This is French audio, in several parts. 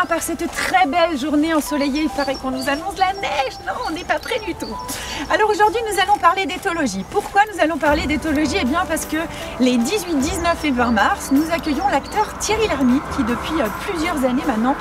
bien par cette très belle journée ensoleillée. Il paraît qu'on nous annonce la neige. Non, on n'est pas prêt du tout. Alors aujourd'hui, nous allons parler d'éthologie. Pourquoi nous allons parler d'éthologie? Eh bien parce que les 18, 19 et 20 mars, nous accueillons l'acteur Thierry Lhermitte qui depuis plusieurs années maintenant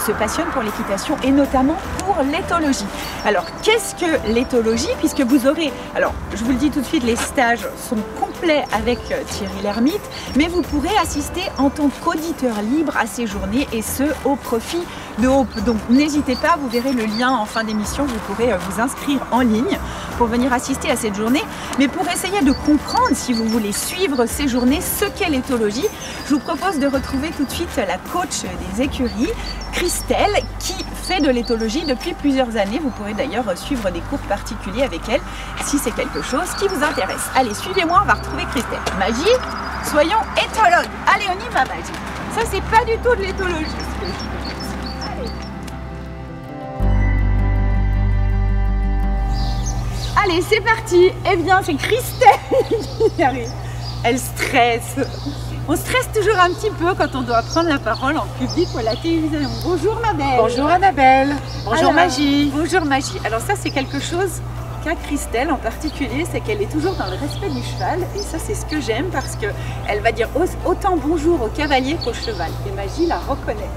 se passionne pour l'équitation et notamment pour l'éthologie. Alors qu'est-ce que l'éthologie? Puisque vous aurez, alors je vous le dis tout de suite, les stages sont complets avec Thierry Lhermitte, mais vous pourrez assister en tant qu'auditeur libre à ces journées et ce au profit de Hope. Donc n'hésitez pas, vous verrez le lien en fin d'émission, vous pourrez vous inscrire en ligne pour venir assister à cette journée. Mais pour essayer de comprendre, si vous voulez suivre ces journées, ce qu'est l'éthologie, je vous propose de retrouver tout de suite la coach des écuries, Christelle, qui fait de l'éthologie depuis plusieurs années. Vous pourrez d'ailleurs suivre des cours particuliers avec elle si c'est quelque chose qui vous intéresse. Allez, suivez-moi, on va retrouver Christelle. Magie, soyons éthologues. Allez, on y va, Magie. Ça, c'est pas du tout de l'éthologie. Allez, c'est parti. Eh bien, c'est Christelle qui arrive. Elle stresse. On stresse toujours un petit peu quand on doit prendre la parole en public ou à la télévision. Bonjour ma belle. Bonjour Annabelle. Bonjour Alors, Magie. Bonjour Magie. Alors ça, c'est quelque chose qu'a Christelle en particulier, c'est qu'elle est toujours dans le respect du cheval. Et ça, c'est ce que j'aime parce qu'elle va dire autant bonjour au cavalier qu'au cheval. Et Magie la reconnaît.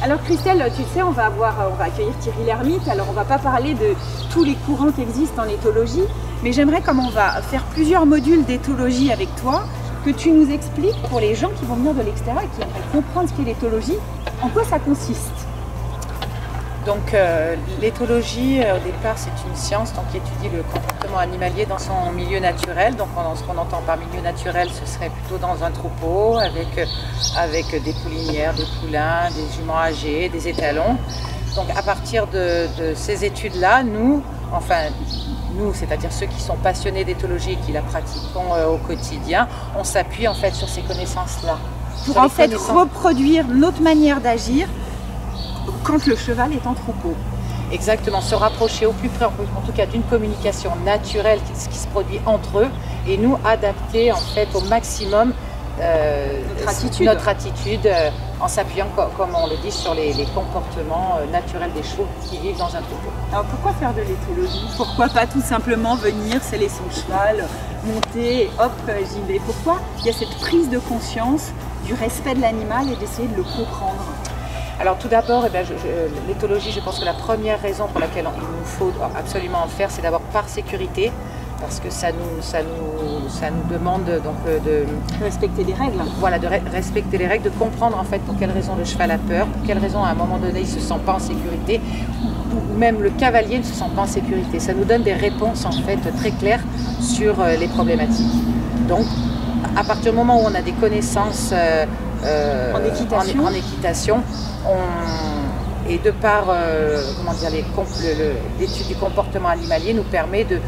Alors Christelle, tu sais, on va accueillir Thierry Lhermitte. Alors on va pas parler de tous les courants qui existent en éthologie, mais j'aimerais, comme on va faire plusieurs modules d'éthologie avec toi, que tu nous expliques pour les gens qui vont venir de l'extérieur et qui aimeraient comprendre ce qu'est l'éthologie, en quoi ça consiste. Donc l'éthologie, au départ, c'est une science qui étudie le comportement animalier dans son milieu naturel. Donc ce qu'on entend par milieu naturel, ce serait plutôt dans un troupeau avec des poulinières, des poulains, des juments âgés, des étalons. Donc à partir de ces études-là, nous, c'est-à-dire ceux qui sont passionnés d'éthologie et qui la pratiquons au quotidien, on s'appuie en fait sur ces connaissances-là. Pour en fait reproduire notre manière d'agir quand le cheval est en troupeau. Exactement, se rapprocher au plus près, en tout cas d'une communication naturelle qui se produit entre eux et nous adapter en fait au maximum notre attitude en s'appuyant, comme on le dit, sur les comportements naturels des chevaux qui vivent dans un troupeau. Alors pourquoi faire de l'éthologie? Pourquoi pas tout simplement venir sceller son cheval, monter, hop, j'y vais? Pourquoi il y a cette prise de conscience du respect de l'animal et d'essayer de le comprendre? Alors tout d'abord, l'éthologie, je pense que la première raison pour laquelle il nous faut absolument en faire, c'est d'abord par sécurité, parce que ça nous demande donc de respecter les règles. Voilà, de respecter les règles, de comprendre en fait pour quelle raison le cheval a peur, pour quelle raison à un moment donné il ne se sent pas en sécurité, ou même le cavalier ne se sent pas en sécurité. Ça nous donne des réponses en fait très claires sur les problématiques. Donc à partir du moment où on a des connaissances en équitation, et de par l'étude du comportement animalier nous permet de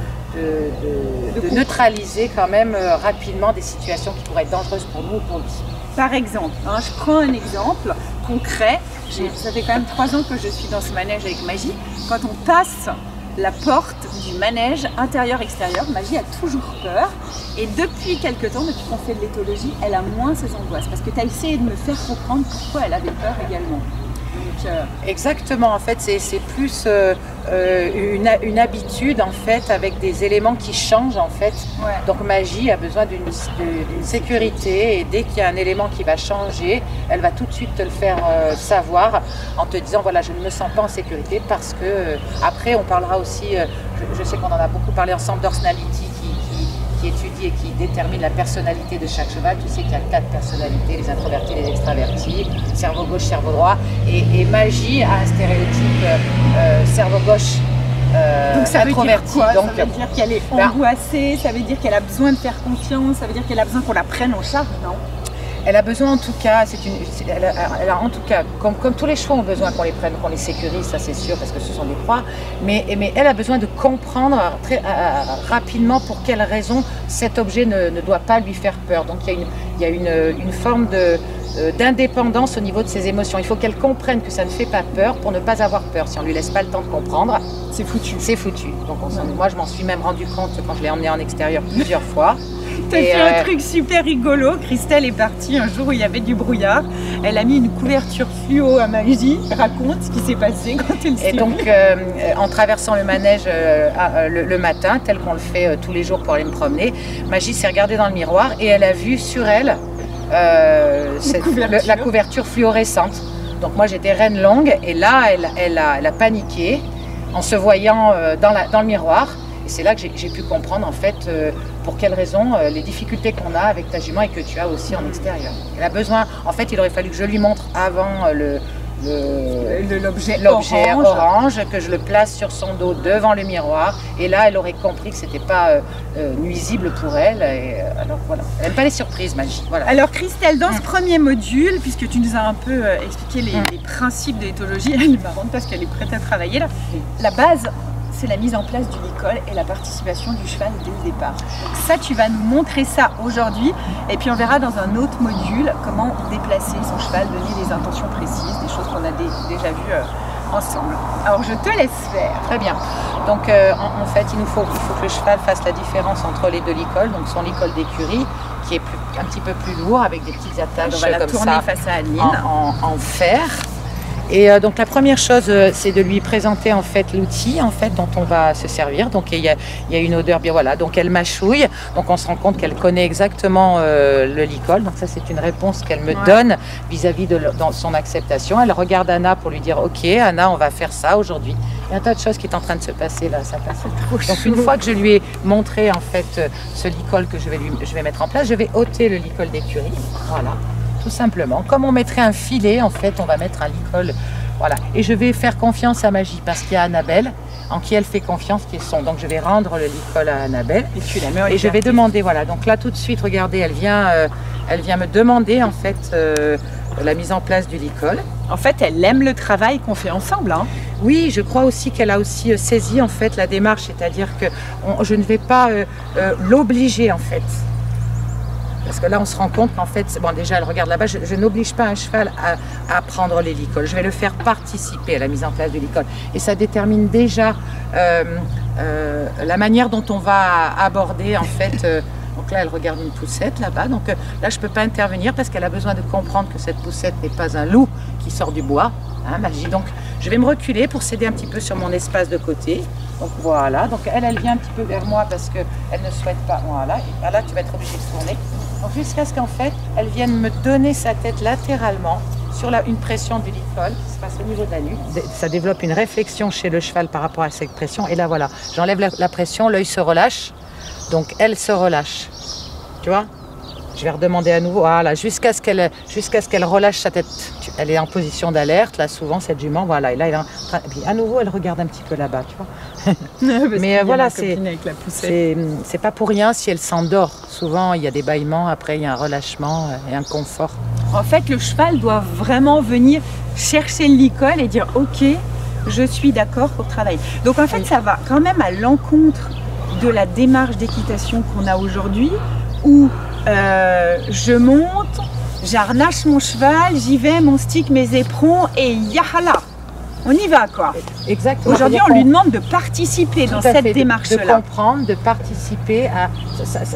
neutraliser quand même rapidement des situations qui pourraient être dangereuses pour nous ou pour lui. Par exemple, je prends un exemple concret. Ça fait quand même 3 ans que je suis dans ce manège avec Magie. Quand on passe la porte du manège intérieur-extérieur, Magie a toujours peur. Et depuis quelques temps, depuis qu'on fait de l'éthologie, elle a moins ses angoisses. Parce que tu as essayé de me faire comprendre pourquoi elle avait peur également. Donc, exactement, en fait, c'est plus une habitude en fait avec des éléments qui changent en fait. Ouais. Donc Magie a besoin d'une sécurité et dès qu'il y a un élément qui va changer, elle va tout de suite te le faire savoir en te disant voilà, je ne me sens pas en sécurité parce que après on parlera aussi, je sais qu'on en a beaucoup parlé ensemble, d'Orsnality qui étudie et qui détermine la personnalité de chaque cheval. Tu sais qu'il y a 4 personnalités, les introvertis, les extravertis, cerveau gauche, cerveau droit. Et Magie a un stéréotype cerveau gauche donc ça introverti. Veut dire quoi? Donc, ça veut dire qu'elle est angoissée, ça veut dire qu'elle a besoin de faire confiance, ça veut dire qu'elle a besoin qu'on la prenne en charge, non? Elle a besoin en tout cas, en tout cas, comme tous les chevaux ont besoin qu'on les prenne, qu'on les sécurise, ça c'est sûr, parce que ce sont des proies, mais elle a besoin de comprendre très rapidement pour quelle raison cet objet ne doit pas lui faire peur. Donc il y a une forme d'indépendance au niveau de ses émotions. Il faut qu'elle comprenne que ça ne fait pas peur pour ne pas avoir peur. Si on ne lui laisse pas le temps de comprendre, c'est foutu. C'est foutu. Donc moi je m'en suis même rendu compte quand je l'ai emmenée en extérieur plusieurs fois. te fait un truc super rigolo. Christelle est partie un jour où il y avait du brouillard. Elle a mis une couverture fluo à Magie. Raconte ce qui s'est passé quand elle s'est... Et donc, en traversant le manège le matin, tel qu'on le fait tous les jours pour aller me promener, Magie s'est regardée dans le miroir et elle a vu sur elle la couverture fluorescente. Donc moi j'étais reine longue et là elle a paniqué en se voyant dans le miroir. Et c'est là que j'ai pu comprendre en fait pour quelles raisons les difficultés qu'on a avec ta jument et que tu as aussi en extérieur. Elle a besoin, en fait il aurait fallu que je lui montre avant l'objet orange, que je le place sur son dos devant le miroir et là elle aurait compris que c'était pas nuisible pour elle et alors voilà, elle n'aime pas les surprises, Magie. Voilà. Alors Christelle, dans ce premier module, puisque tu nous as un peu expliqué les principes de l'éthologie, elle est marrante parce qu'elle est prête à travailler là. La base, c'est la mise en place du licol et la participation du cheval dès le départ. Donc ça, tu vas nous montrer ça aujourd'hui et puis on verra dans un autre module comment déplacer son cheval, donner des intentions précises, des choses qu'on a déjà vues ensemble. Alors je te laisse faire. Très bien. Donc en fait, il faut que le cheval fasse la différence entre les deux licoles, donc son licol d'écurie qui est un petit peu plus lourd avec des petites attaches comme ça face à Adeline. En fer. Et donc la première chose, c'est de lui présenter en fait l'outil en fait dont on va se servir. Donc il y a une odeur bien, voilà. Donc elle mâchouille. Donc on se rend compte qu'elle connaît exactement le licol. Donc ça c'est une réponse qu'elle me donne vis-à-vis de son acceptation. Elle regarde Anna pour lui dire OK Anna, on va faire ça aujourd'hui. Il y a un tas de choses qui est en train de se passer là. Ça passe. Donc une fois que je lui ai montré en fait ce licol que je vais mettre en place, je vais ôter le licol d'écurie. Voilà. Tout simplement, comme on mettrait un filet, en fait, on va mettre un licol, voilà. Et je vais faire confiance à Magie parce qu'il y a Annabelle en qui elle fait confiance, qui est son. Donc je vais rendre le licol à Annabelle et tu la mets et je vais demander, voilà. Donc là tout de suite, regardez, elle vient me demander en fait la mise en place du licol. En fait, elle aime le travail qu'on fait ensemble, hein. Oui, je crois aussi qu'elle a aussi saisi en fait la démarche, c'est-à-dire que je ne vais pas l'obliger en fait. Parce que là, on se rend compte qu'en fait, bon, déjà, elle regarde là-bas, je n'oblige pas un cheval à prendre les licoles. Je vais le faire participer à la mise en place du licol. Et ça détermine déjà la manière dont on va aborder, en fait. Donc là, elle regarde une poussette là-bas. Donc là, je ne peux pas intervenir parce qu'elle a besoin de comprendre que cette poussette n'est pas un loup qui sort du bois. Hein, Magie. Donc, je vais me reculer pour céder un petit peu sur mon espace de côté. Donc voilà. Donc elle vient un petit peu vers moi parce qu'elle ne souhaite pas. Voilà. Et là, tu vas être obligé de tourner. Donc jusqu'à ce qu'en fait, elle vienne me donner sa tête latéralement sur une pression du licol qui se passe au niveau de la nuque. Ça développe une réflexion chez le cheval par rapport à cette pression. Et là, voilà, j'enlève la pression, l'œil se relâche. Donc elle se relâche. Tu vois ? Je vais redemander à nouveau, voilà, jusqu'à ce qu'elle relâche sa tête. Elle est en position d'alerte, là, souvent, cette jument, voilà. Et là, et puis à nouveau, elle regarde un petit peu là-bas, tu vois. Mais voilà, c'est pas pour rien si elle s'endort. Souvent, il y a des bâillements, après, il y a un relâchement et un confort. En fait, le cheval doit vraiment venir chercher le licol et dire, OK, je suis d'accord pour travailler. Donc, en fait, ça va quand même à l'encontre de la démarche d'équitation qu'on a aujourd'hui, où je monte, j'harnache mon cheval, j'y vais, mon stick, mes éperons et yahala, on y va quoi. Exactement. Aujourd'hui on lui demande de participer dans cette démarche-là. De comprendre, de participer à...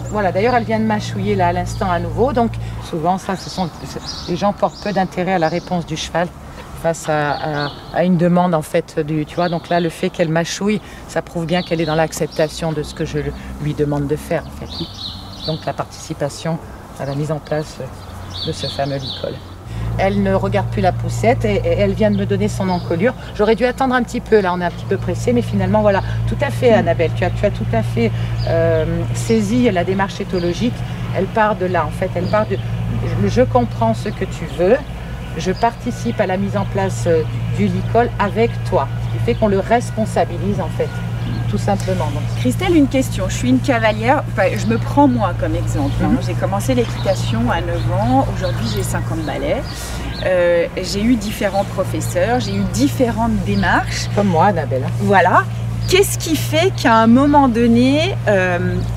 voilà, d'ailleurs elle vient de mâchouiller là à l'instant à nouveau, donc souvent ça, les gens portent peu d'intérêt à la réponse du cheval face à une demande en fait, tu vois, donc là le fait qu'elle mâchouille, ça prouve bien qu'elle est dans l'acceptation de ce que je lui demande de faire en fait. Donc la participation à la mise en place de ce fameux licol. Elle ne regarde plus la poussette et elle vient de me donner son encolure. J'aurais dû attendre un petit peu, là on est un petit peu pressé, mais finalement voilà, tout à fait Annabelle, tu as tout à fait saisi la démarche éthologique. Elle part de là en fait, elle part de je comprends ce que tu veux, je participe à la mise en place du licol avec toi, ce qui fait qu'on le responsabilise en fait. Tout simplement. Donc. Christelle, une question. Je suis une cavalière, enfin, je me prends moi comme exemple. J'ai commencé l'équitation à 9 ans, aujourd'hui j'ai 50 balais. J'ai eu différents professeurs, j'ai eu différentes démarches. Comme moi, Annabelle. Voilà. Qu'est-ce qui fait qu'à un moment donné,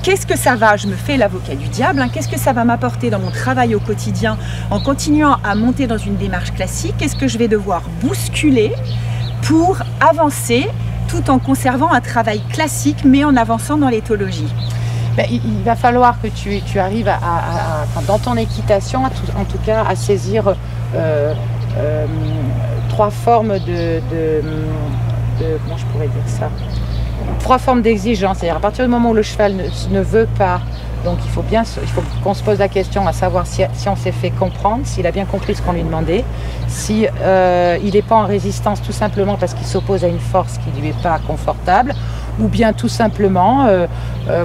qu'est-ce que ça va, je me fais l'avocat du diable, hein, qu'est-ce que ça va m'apporter dans mon travail au quotidien en continuant à monter dans une démarche classique? Qu'est-ce que je vais devoir bousculer pour avancer tout en conservant un travail classique mais en avançant dans l'éthologie? Ben, il va falloir que tu arrives dans ton équitation, en tout cas, à saisir 3 formes comment je pourrais dire ça, 3 formes d'exigence. C'est-à-dire à partir du moment où le cheval ne veut pas, donc il faut qu'on se pose la question à savoir si on s'est fait comprendre, s'il a bien compris ce qu'on lui demandait, si il n'est pas en résistance tout simplement parce qu'il s'oppose à une force qui ne lui est pas confortable, ou bien tout simplement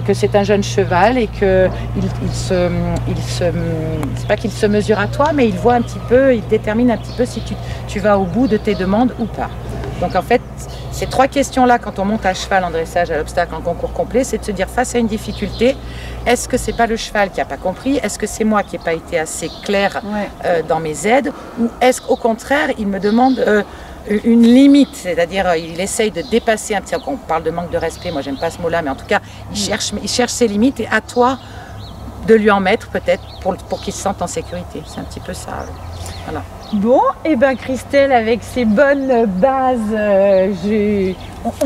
que c'est un jeune cheval et que c'est pas qu'il se mesure à toi, mais il détermine un petit peu si tu vas au bout de tes demandes ou pas. Donc en fait, ces 3 questions-là, quand on monte à cheval en dressage, à l'obstacle, en concours complet, c'est de se dire face à une difficulté, est-ce que c'est pas le cheval qui n'a pas compris? Est-ce que c'est moi qui n'ai pas été assez clair dans mes aides? Ou est-ce qu'au contraire, il me demande une limite, c'est-à-dire il essaye de dépasser un petit peu, on parle de manque de respect, moi j'aime pas ce mot-là, mais en tout cas, il cherche ses limites et à toi de lui en mettre peut-être pour qu'il se sente en sécurité. C'est un petit peu ça. Voilà. Bon, et ben Christelle, avec ces bonnes bases,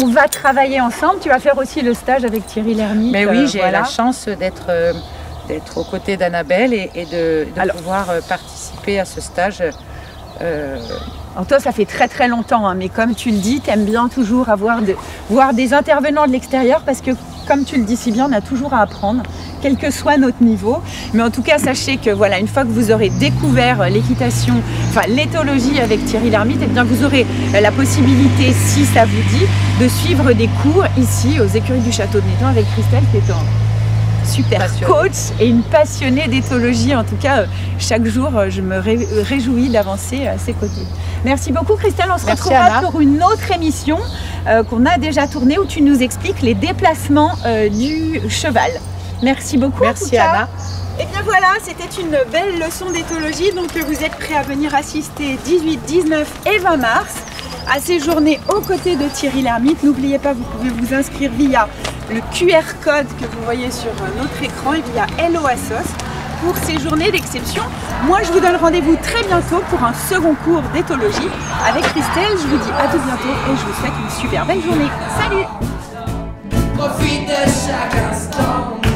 on va travailler ensemble. Tu vas faire aussi le stage avec Thierry Lhermitte. Mais oui, j'ai la chance d'être aux côtés d'Annabelle et de pouvoir participer à ce stage. Alors toi, ça fait très très longtemps, hein, mais comme tu le dis, tu aimes bien toujours voir des intervenants de l'extérieur parce que, comme tu le dis si bien, on a toujours à apprendre, quel que soit notre niveau. Mais en tout cas, sachez que voilà, une fois que vous aurez découvert l'équitation, enfin l'éthologie avec Thierry Lhermitte, et bien vous aurez la possibilité, si ça vous dit, de suivre des cours ici aux écuries du Château de Nettan avec Christelle qui est un super coach et une passionnée d'éthologie. En tout cas, chaque jour, je me réjouis d'avancer à ses côtés. Merci beaucoup Christelle, on se retrouvera pour une autre émission qu'on a déjà tournée où tu nous expliques les déplacements du cheval. Merci beaucoup. Merci Anna. Et bien voilà, c'était une belle leçon d'éthologie. Donc vous êtes prêts à venir assister 18, 19 et 20 mars à ces journées aux côtés de Thierry Lhermitte. N'oubliez pas, vous pouvez vous inscrire via le QR code que vous voyez sur notre écran et via Hello Assos pour ces journées d'exception. Moi, je vous donne rendez-vous très bientôt pour un second cours d'éthologie avec Christelle. Je vous dis à tout bientôt et je vous souhaite une super belle journée. Salut! Profite de chaque instant.